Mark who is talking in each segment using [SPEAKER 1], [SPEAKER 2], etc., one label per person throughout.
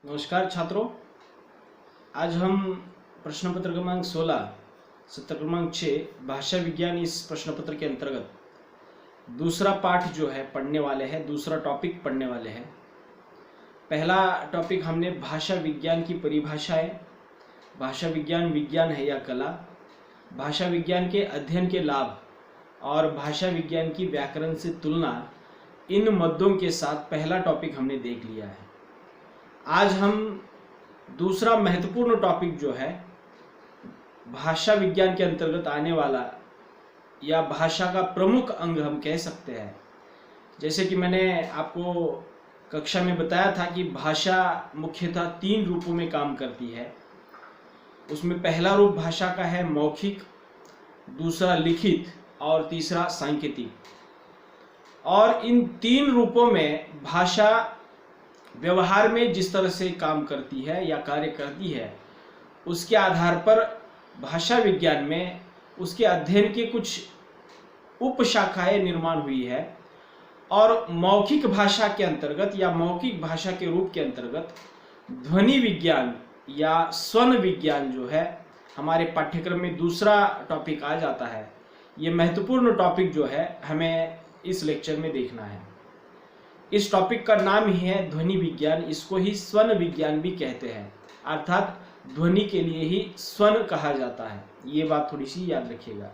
[SPEAKER 1] नमस्कार छात्रों, आज हम प्रश्न पत्र क्रमांक 16 सत्र क्रमांक 6 भाषा विज्ञान इस प्रश्न पत्र के अंतर्गत दूसरा पाठ जो है पढ़ने वाले हैं। दूसरा टॉपिक पढ़ने वाले हैं। पहला टॉपिक हमने भाषा विज्ञान की परिभाषा है। भाषा विज्ञान विज्ञान है या कला, भाषा विज्ञान के अध्ययन के लाभ और भाषा विज्ञान की व्याकरण से तुलना, इन मुद्दों के साथ पहला टॉपिक हमने देख लिया है। आज हम दूसरा महत्वपूर्ण टॉपिक जो है भाषा विज्ञान के अंतर्गत आने वाला या भाषा का प्रमुख अंग हम कह सकते हैं। जैसे कि मैंने आपको कक्षा में बताया था कि भाषा मुख्यतः 3 रूपों में काम करती है। उसमें पहला रूप भाषा का है मौखिक, दूसरा लिखित और तीसरा सांकेतिक। और इन 3 रूपों में भाषा व्यवहार में जिस तरह से काम करती है या कार्य करती है, उसके आधार पर भाषा विज्ञान में उसके अध्ययन के कुछ उपशाखाएं निर्माण हुई है। और मौखिक भाषा के अंतर्गत या मौखिक भाषा के रूप के अंतर्गत ध्वनि विज्ञान या स्वन विज्ञान जो है हमारे पाठ्यक्रम में दूसरा टॉपिक आ जाता है। ये महत्वपूर्ण टॉपिक जो है हमें इस लेक्चर में देखना है। इस टॉपिक का नाम ही है ध्वनि विज्ञान। इसको ही स्वन विज्ञान भी कहते हैं, अर्थात ध्वनि के लिए ही स्वन कहा जाता है। ये बात थोड़ी सी याद रखिएगा।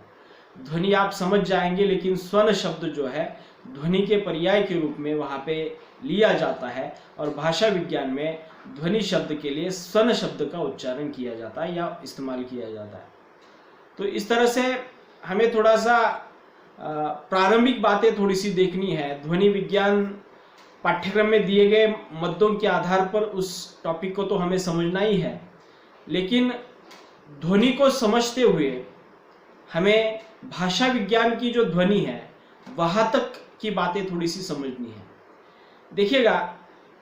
[SPEAKER 1] ध्वनि आप समझ जाएंगे, लेकिन स्वन शब्द जो है ध्वनि के पर्याय के रूप में वहाँ पे लिया जाता है और भाषा विज्ञान में ध्वनि शब्द के लिए स्वन शब्द का उच्चारण किया जाता है या इस्तेमाल किया जाता है। तो इस तरह से हमें थोड़ा सा प्रारंभिक बातें थोड़ी सी देखनी है। ध्वनि विज्ञान पाठ्यक्रम में दिए गए मुद्दों के आधार पर उस टॉपिक को तो हमें समझना ही है, लेकिन ध्वनि को समझते हुए हमें भाषा विज्ञान की जो ध्वनि है वहाँ तक की बातें थोड़ी सी समझनी है। देखिएगा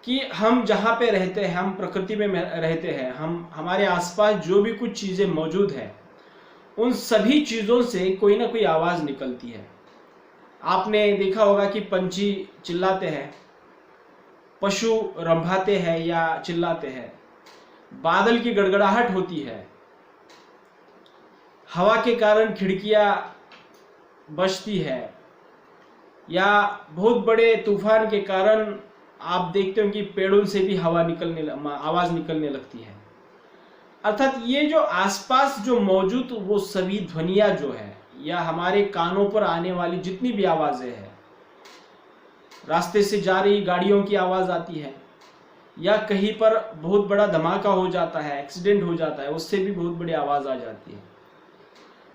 [SPEAKER 1] कि हम जहाँ पे रहते हैं, हम प्रकृति में रहते हैं, हमारे आसपास जो भी कुछ चीज़ें मौजूद है, उन सभी चीज़ों से कोई ना कोई आवाज़ निकलती है। आपने देखा होगा कि पंछी चिल्लाते हैं, पशु रंभाते हैं या चिल्लाते हैं, बादल की गड़गड़ाहट होती है, हवा के कारण खिड़कियां बजती है, या बहुत बड़े तूफान के कारण आप देखते हो कि पेड़ों से भी आवाज निकलने लगती है। अर्थात ये जो आसपास जो मौजूद वो सभी ध्वनियां जो है या हमारे कानों पर आने वाली जितनी भी आवाजें हैं, रास्ते से जा रही गाड़ियों की आवाज़ आती है, या कहीं पर बहुत बड़ा धमाका हो जाता है, एक्सीडेंट हो जाता है, उससे भी बहुत बड़ी आवाज़ आ जाती है।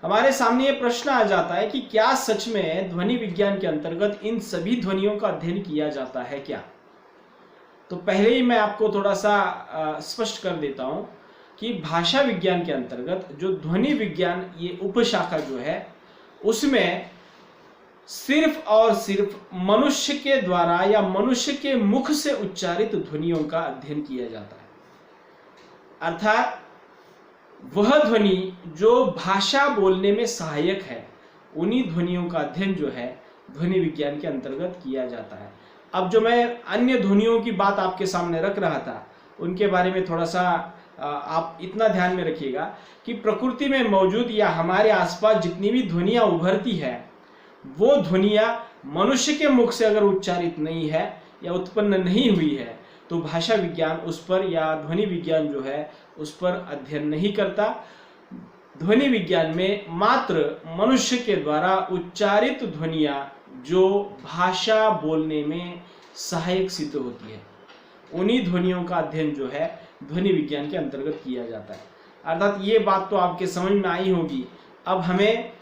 [SPEAKER 1] हमारे सामने ये प्रश्न आ जाता है कि क्या सच में ध्वनि विज्ञान के अंतर्गत इन सभी ध्वनियों का अध्ययन किया जाता है क्या? तो पहले ही मैं आपको थोड़ा सा स्पष्ट कर देता हूँ कि भाषा विज्ञान के अंतर्गत जो ध्वनि विज्ञान ये उपशाखा जो है, उसमें सिर्फ और सिर्फ मनुष्य के द्वारा या मनुष्य के मुख से उच्चारित ध्वनियों का अध्ययन किया जाता है। अर्थात वह ध्वनि जो भाषा बोलने में सहायक है, उन्हीं ध्वनियों का अध्ययन जो है ध्वनि विज्ञान के अंतर्गत किया जाता है। अब जो मैं अन्य ध्वनियों की बात आपके सामने रख रहा था, उनके बारे में थोड़ा सा आप इतना ध्यान में रखिएगा कि प्रकृति में मौजूद या हमारे आसपास जितनी भी ध्वनियाँ उभरती है, वो ध्वनियाँ मनुष्य के मुख से अगर उच्चारित नहीं है या उत्पन्न नहीं हुई है, तो भाषा विज्ञान उस पर या ध्वनि विज्ञान जो है उस पर अध्ययन नहीं करता। ध्वनि विज्ञान में मात्र मनुष्य के द्वारा उच्चारित ध्वनियाँ जो भाषा बोलने में सहायक सिद्ध होती है, उन्हीं ध्वनियों का अध्ययन जो है ध्वनि विज्ञान के अंतर्गत किया जाता है। अर्थात ये बात तो आपके समझ में आई होगी। अब हमें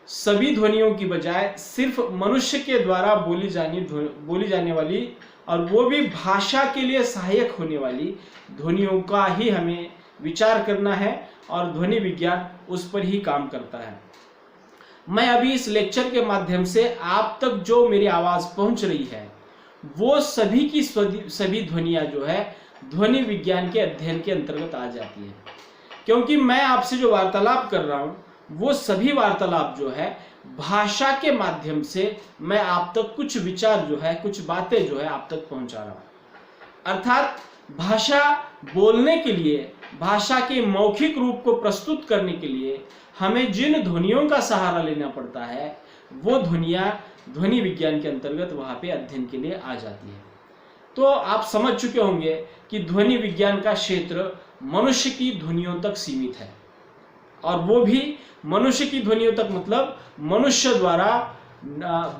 [SPEAKER 1] सभी ध्वनियों की बजाय सिर्फ मनुष्य के द्वारा बोली जाने वाली और वो भी भाषा के लिए सहायक होने वाली ध्वनियों का ही हमें विचार करना है, और ध्वनि विज्ञान उस पर ही काम करता है। मैं अभी इस लेक्चर के माध्यम से आप तक जो मेरी आवाज़ पहुंच रही है, वो सभी की सभी ध्वनियाँ जो है ध्वनि विज्ञान के अध्ययन के अंतर्गत आ जाती है। क्योंकि मैं आपसे जो वार्तालाप कर रहा हूँ, वो सभी वार्तालाप जो है भाषा के माध्यम से मैं आप तक कुछ विचार जो है, कुछ बातें जो है आप तक पहुंचा रहा हूं। अर्थात भाषा बोलने के लिए, भाषा के मौखिक रूप को प्रस्तुत करने के लिए हमें जिन ध्वनियों का सहारा लेना पड़ता है वो ध्वनियाँ ध्वनि विज्ञान के अंतर्गत वहाँ पे अध्ययन के लिए आ जाती है। तो आप समझ चुके होंगे कि ध्वनि विज्ञान का क्षेत्र मनुष्य की ध्वनियों तक सीमित है, और वो भी मनुष्य की ध्वनियों तक मतलब मनुष्य द्वारा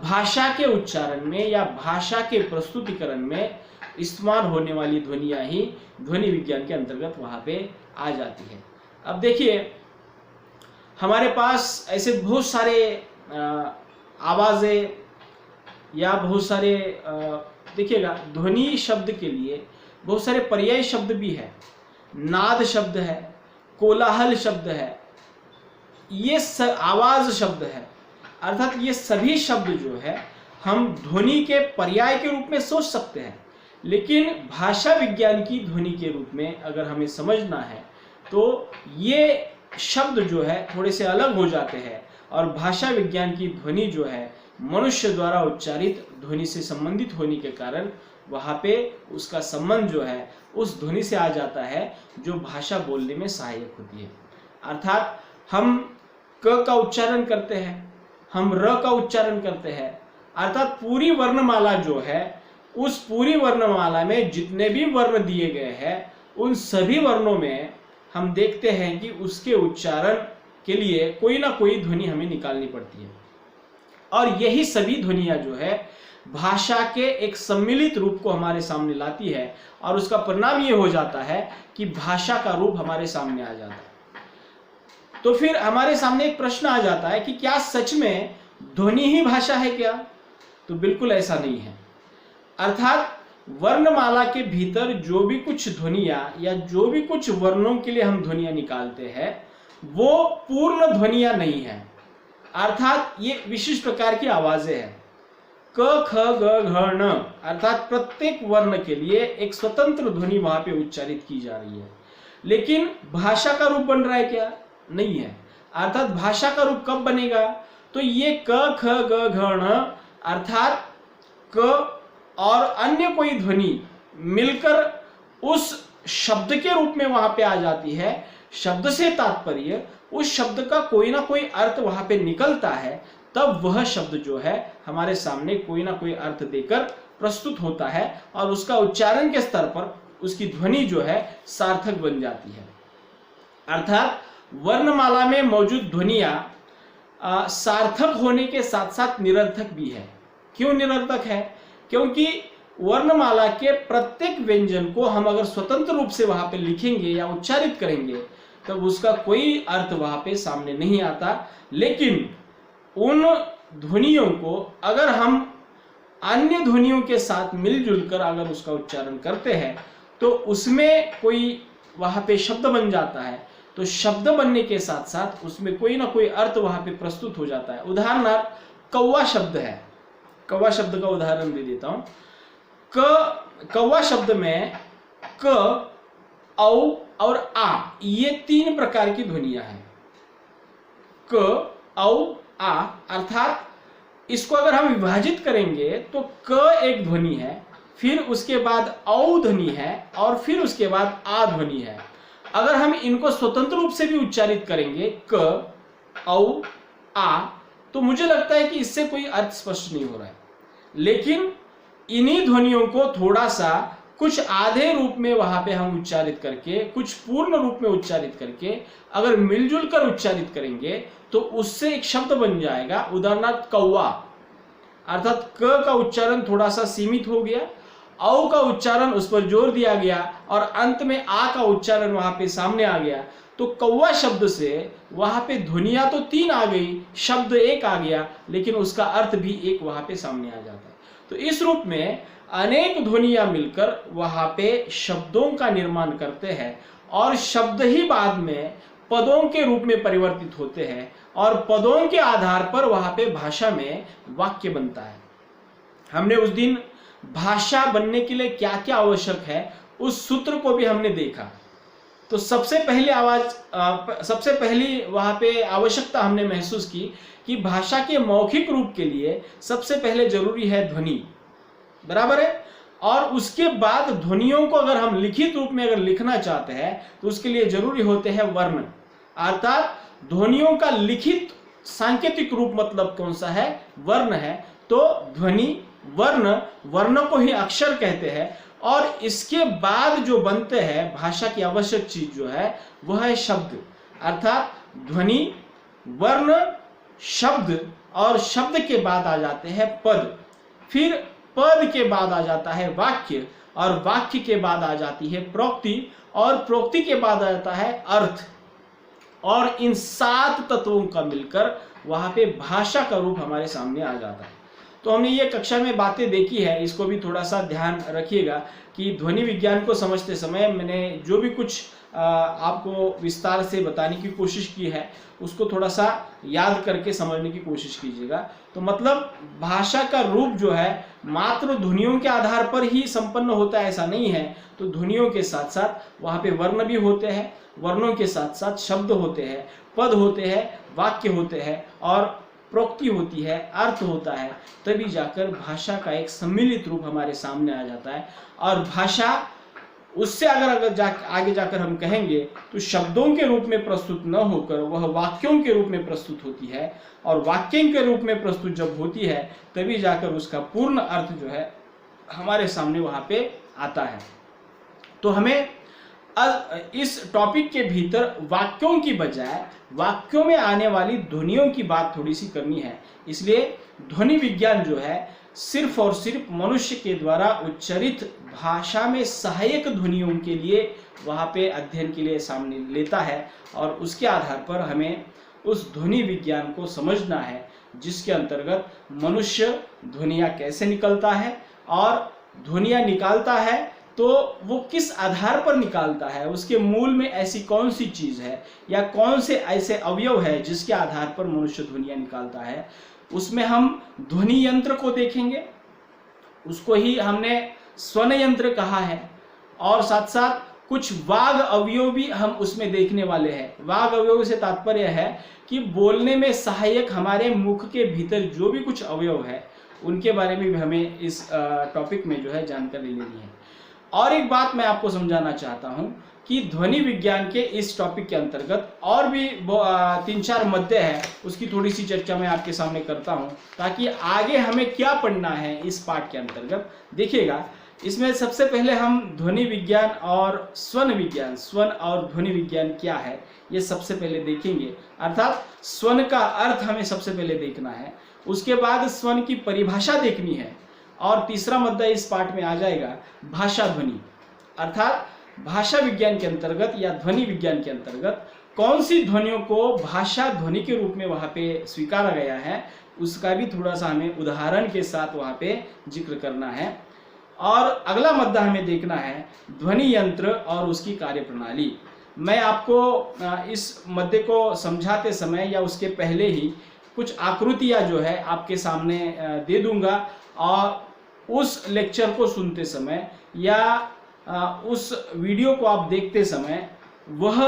[SPEAKER 1] भाषा के उच्चारण में या भाषा के प्रस्तुतिकरण में इस्तेमाल होने वाली ध्वनियाँ ही ध्वनि विज्ञान के अंतर्गत वहाँ पे आ जाती है। अब देखिए, हमारे पास ऐसे बहुत सारे आवाज़ें या बहुत सारे देखिएगा, ध्वनि शब्द के लिए बहुत सारे पर्याय शब्द भी है। नाद शब्द है, कोलाहल शब्द है, ये आवाज शब्द है। अर्थात ये सभी शब्द जो है हम ध्वनि के पर्याय के रूप में सोच सकते हैं, लेकिन भाषा विज्ञान की ध्वनि के रूप में अगर हमें समझना है तो ये शब्द जो है थोड़े से अलग हो जाते हैं, और भाषा विज्ञान की ध्वनि जो है मनुष्य द्वारा उच्चारित ध्वनि से संबंधित होने के कारण वहाँ पे उसका संबंध जो है उस ध्वनि से आ जाता है जो भाषा बोलने में सहायक होती है। अर्थात हम क का उच्चारण करते हैं, हम र का उच्चारण करते हैं, अर्थात पूरी वर्णमाला जो है उस पूरी वर्णमाला में जितने भी वर्ण दिए गए हैं उन सभी वर्णों में हम देखते हैं कि उसके उच्चारण के लिए कोई ना कोई ध्वनि हमें निकालनी पड़ती है, और यही सभी ध्वनियाँ जो है भाषा के एक सम्मिलित रूप को हमारे सामने लाती है, और उसका परिणाम ये हो जाता है कि भाषा का रूप हमारे सामने आ जाता है। तो फिर हमारे सामने एक प्रश्न आ जाता है कि क्या सच में ध्वनि ही भाषा है क्या? तो बिल्कुल ऐसा नहीं है। अर्थात वर्णमाला के भीतर जो भी कुछ ध्वनियाँ या जो भी कुछ वर्णों के लिए हम ध्वनियाँ निकालते हैं वो पूर्ण ध्वनियाँ नहीं है। अर्थात ये विशिष्ट प्रकार की आवाजें हैं। क ख ग घ ण, अर्थात प्रत्येक वर्ण के लिए एक स्वतंत्र ध्वनि वहां पे उच्चारित की जा रही है, लेकिन भाषा का रूप बन रहा है क्या? नहीं है। अर्थात भाषा का रूप कब बनेगा? तो ये क ख ग घ ण अर्थात क और अन्य कोई ध्वनि मिलकर उस शब्द के रूप में वहां पे आ जाती है। शब्द से तात्पर्य उस शब्द का कोई ना कोई अर्थ वहां पे निकलता है, तब वह शब्द जो है हमारे सामने कोई ना कोई अर्थ देकर प्रस्तुत होता है, और उसका उच्चारण के स्तर पर उसकी ध्वनि जो है सार्थक बन जाती है। अर्थात वर्णमाला में मौजूद ध्वनियाँ सार्थक होने के साथ साथ निरर्थक भी है। क्यों निरर्थक है? क्योंकि वर्णमाला के प्रत्येक व्यंजन को हम अगर स्वतंत्र रूप से वहां पे लिखेंगे या उच्चारित करेंगे तब उसका कोई अर्थ वहां पे सामने नहीं आता, लेकिन उन ध्वनियों को अगर हम अन्य ध्वनियों के साथ मिलजुल कर अगर उसका उच्चारण करते हैं तो उसमें कोई वहां पे शब्द बन जाता है। तो शब्द बनने के साथ साथ उसमें कोई ना कोई अर्थ वहां पे प्रस्तुत हो जाता है। उदाहरणार्थ कौवा शब्द है, कौवा शब्द का उदाहरण दे देता हूं। कौवा शब्द में क, औ और आ ये तीन प्रकार की ध्वनियां हैं। क, औ, आ, अर्थात इसको अगर हम विभाजित करेंगे तो क एक ध्वनि है, फिर उसके बाद औ ध्वनि है, और फिर उसके बाद आ ध्वनि है। अगर हम इनको स्वतंत्र रूप से भी उच्चारित करेंगे क, औ, आ, तो मुझे लगता है कि इससे कोई अर्थ स्पष्ट नहीं हो रहा है। लेकिन इन्हीं ध्वनियों को थोड़ा सा कुछ आधे रूप में वहां पे हम उच्चारित करके, कुछ पूर्ण रूप में उच्चारित करके अगर मिलजुल कर उच्चारित करेंगे तो उससे एक शब्द बन जाएगा। उदाहरणार्थ कौवा, अर्थात क का उच्चारण थोड़ा सा सीमित हो गया, औ का उच्चारण उस पर जोर दिया गया, और अंत में आ का उच्चारण वहां पे सामने आ गया। तो कौवा शब्द से वहां पे ध्वनियां तो तीन आ गई, शब्द एक आ गया, लेकिन उसका अर्थ भी एक वहां पे सामने आ जाता है। तो इस रूप में अनेक ध्वनियां मिलकर वहां पे शब्दों का निर्माण करते हैं, और शब्द ही बाद में पदों के रूप में परिवर्तित होते हैं, और पदों के आधार पर वहां पे भाषा में वाक्य बनता है। हमने उस दिन भाषा बनने के लिए क्या क्या आवश्यक है उस सूत्र को भी हमने देखा। तो सबसे पहली वहां पे आवश्यकता हमने महसूस की कि भाषा के मौखिक रूप के लिए सबसे पहले जरूरी है ध्वनि, बराबर है। और उसके बाद ध्वनियों को अगर हम लिखित रूप में अगर लिखना चाहते हैं तो उसके लिए जरूरी होते हैं वर्ण। अर्थात ध्वनियों का लिखित सांकेतिक रूप मतलब कौन सा है? वर्ण है। तो ध्वनि, वर्ण, वर्ण को ही अक्षर कहते हैं, और इसके बाद जो बनते हैं भाषा की आवश्यक चीज जो है वह है शब्द। अर्थात ध्वनि, वर्ण, शब्द, और शब्द के बाद आ जाते हैं पद, फिर पद के बाद आ जाता है वाक्य, और वाक्य के बाद आ जाती है प्रोक्ति, और प्रोक्ति के बाद आ जाता है अर्थ। और इन 7 तत्वों का मिलकर वहां पे भाषा का रूप हमारे सामने आ जाता है। तो हमने ये कक्षा में बातें देखी है, इसको भी थोड़ा सा ध्यान रखिएगा कि ध्वनि विज्ञान को समझते समय मैंने जो भी कुछ आपको विस्तार से बताने की कोशिश की है उसको थोड़ा सा याद करके समझने की कोशिश कीजिएगा। तो मतलब भाषा का रूप जो है मात्र ध्वनियों के आधार पर ही संपन्न होता है ऐसा नहीं है। तो ध्वनियों के साथ साथ वहाँ पे वर्ण भी होते हैं, वर्णों के साथ साथ शब्द होते हैं, पद होते हैं, वाक्य होते हैं, और प्रोक्ति होती है, अर्थ होता है। तभी जाकर भाषा का एक सम्मिलित रूप हमारे सामने आ जाता है। और भाषा उससे अगर आगे जाकर हम कहेंगे तो शब्दों के रूप में प्रस्तुत न होकर वह वाक्यों के रूप में प्रस्तुत होती है, और वाक्यों के रूप में प्रस्तुत जब होती है तभी जाकर उसका पूर्ण अर्थ जो है हमारे सामने वहां पे आता है। तो हमें इस टॉपिक के भीतर वाक्यों की बजाय वाक्यों में आने वाली ध्वनियों की बात थोड़ी सी करनी है। इसलिए ध्वनि विज्ञान जो है सिर्फ और सिर्फ मनुष्य के द्वारा उच्चारित भाषा में सहायक ध्वनियों के लिए वहाँ पे अध्ययन के लिए सामने लेता है, और उसके आधार पर हमें उस ध्वनि विज्ञान को समझना है जिसके अंतर्गत मनुष्य ध्वनियाँ कैसे निकलता है, और ध्वनियाँ निकालता है तो वो किस आधार पर निकालता है, उसके मूल में ऐसी कौन सी चीज़ है या कौन से ऐसे अवयव है जिसके आधार पर मनुष्य ध्वनियाँ निकालता है। उसमें हम ध्वनि यंत्र को देखेंगे, उसको ही हमने स्वन यंत्र कहा है, और साथ साथ कुछ वाग अवयव भी हम उसमें देखने वाले हैं। वाग अवयव से तात्पर्य है कि बोलने में सहायक हमारे मुख के भीतर जो भी कुछ अवयव है उनके बारे में भी हमें इस टॉपिक में जो है जानकारी लेनी है। और एक बात मैं आपको समझाना चाहता हूं कि ध्वनि विज्ञान के इस टॉपिक के अंतर्गत और भी 3-4 मुद्दे हैं, उसकी थोड़ी सी चर्चा मैं आपके सामने करता हूं ताकि आगे हमें क्या पढ़ना है इस पाठ के अंतर्गत। देखिएगा, इसमें सबसे पहले हम ध्वनि विज्ञान और स्वन विज्ञान, स्वन और ध्वनि विज्ञान क्या है ये सबसे पहले देखेंगे। अर्थात स्वन का अर्थ हमें सबसे पहले देखना है, उसके बाद स्वन की परिभाषा देखनी है, और तीसरा मुद्दा इस पाठ में आ जाएगा भाषा ध्वनि। अर्थात भाषा विज्ञान के अंतर्गत या ध्वनि विज्ञान के अंतर्गत कौन सी ध्वनियों को भाषा ध्वनि के रूप में वहाँ पे स्वीकारा गया है उसका भी थोड़ा सा हमें उदाहरण के साथ वहाँ पे जिक्र करना है। और अगला मुद्दा हमें देखना है ध्वनि यंत्र और उसकी कार्यप्रणाली। मैं आपको इस मुद्दे को समझाते समय या उसके पहले ही कुछ आकृतियाँ जो है आपके सामने दे दूंगा, और उस लेक्चर को सुनते समय या उस वीडियो को आप देखते समय वह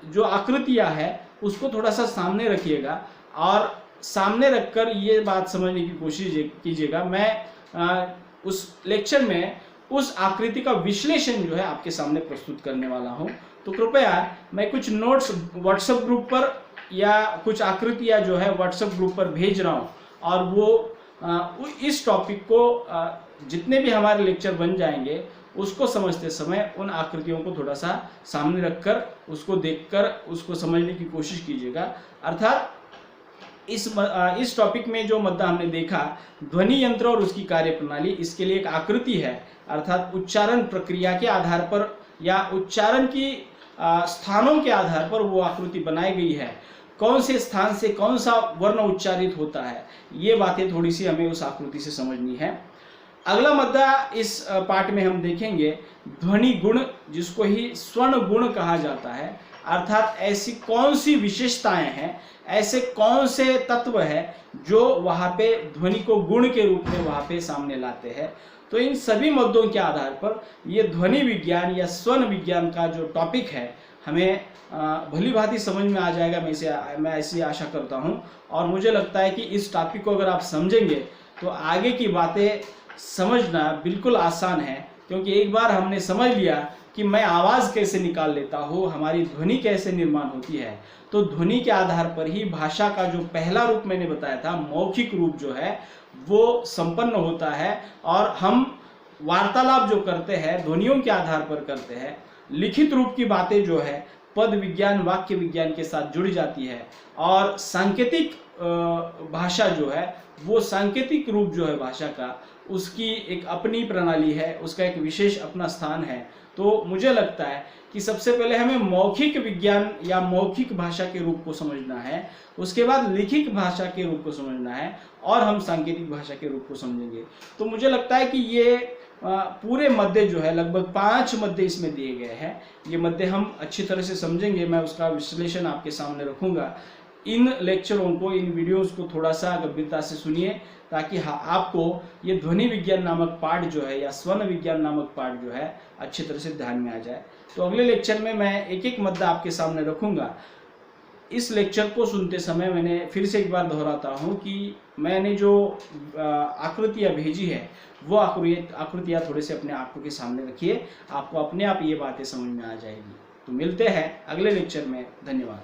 [SPEAKER 1] जो आकृतियाँ है उसको थोड़ा सा सामने रखिएगा, और सामने रखकर ये बात समझने की कोशिश कीजिएगा। मैं उस लेक्चर में उस आकृति का विश्लेषण जो है आपके सामने प्रस्तुत करने वाला हूँ। तो कृपया मैं कुछ नोट्स व्हाट्सएप ग्रुप पर या कुछ आकृतियाँ जो है व्हाट्सएप ग्रुप पर भेज रहा हूँ, और वो इस टॉपिक को जितने भी हमारे लेक्चर बन जाएंगे उसको समझते समय उन आकृतियों को थोड़ा सा सामने रखकर उसको देखकर उसको समझने की कोशिश कीजिएगा। अर्थात इस टॉपिक में जो मुद्दा हमने देखा ध्वनि यंत्र और उसकी कार्यप्रणाली, इसके लिए एक आकृति है। अर्थात उच्चारण प्रक्रिया के आधार पर या उच्चारण की स्थानों के आधार पर वो आकृति बनाई गई है, कौन से स्थान से कौन सा वर्ण उच्चारित होता है, ये बातें थोड़ी सी हमें उस आकृति से समझनी है। अगला मुद्दा इस पाठ में हम देखेंगे ध्वनि गुण, जिसको ही स्वर्ण गुण कहा जाता है। अर्थात ऐसी कौन सी विशेषताएं हैं, ऐसे कौन से तत्व हैं जो वहाँ पे ध्वनि को गुण के रूप में वहाँ पे सामने लाते हैं। तो इन सभी मुद्दों के आधार पर ये ध्वनि विज्ञान या स्वन विज्ञान का जो टॉपिक है हमें भली भांति समझ में आ जाएगा, मैं ऐसी आशा करता हूँ। और मुझे लगता है कि इस टॉपिक को अगर आप समझेंगे तो आगे की बातें समझना बिल्कुल आसान है, क्योंकि एक बार हमने समझ लिया कि मैं आवाज़ कैसे निकाल लेता हूँ, हमारी ध्वनि कैसे निर्माण होती है, तो ध्वनि के आधार पर ही भाषा का जो पहला रूप मैंने बताया था, मौखिक रूप जो है वो संपन्न होता है। और हम वार्तालाप जो करते हैं ध्वनियों के आधार पर करते हैं। लिखित रूप की बातें जो है पद विज्ञान वाक्य विज्ञान के साथ जुड़ जाती है, और सांकेतिक भाषा जो है वो सांकेतिक रूप जो है भाषा का, उसकी एक अपनी प्रणाली है, उसका एक विशेष अपना स्थान है। तो मुझे लगता है कि सबसे पहले हमें मौखिक विज्ञान या मौखिक भाषा के रूप को समझना है, उसके बाद लिखित भाषा के रूप को समझना है, और हम सांकेतिक भाषा के रूप को समझेंगे। तो मुझे लगता है कि ये पूरे मध्य जो है लगभग 5 मध्य इसमें दिए गए हैं। ये मध्य हम अच्छी तरह से समझेंगे, मैं उसका विश्लेषण आपके सामने रखूंगा। इन लेक्चरों को, इन वीडियोस को थोड़ा सा गंभीरता से सुनिए, ताकि आपको ये ध्वनि विज्ञान नामक पाठ जो है या स्वन विज्ञान नामक पाठ जो है अच्छी तरह से ध्यान में आ जाए। तो अगले लेक्चर में मैं एक एक मुद्दा आपके सामने रखूंगा। इस लेक्चर को सुनते समय मैंने फिर से एक बार दोहराता हूँ कि मैंने जो आकृतियाँ भेजी है वो आकृतियाँ थोड़े से अपने आंखों के सामने रखिए, आपको अपने आप ये बातें समझ में आ जाएगी। तो मिलते हैं अगले लेक्चर में। धन्यवाद।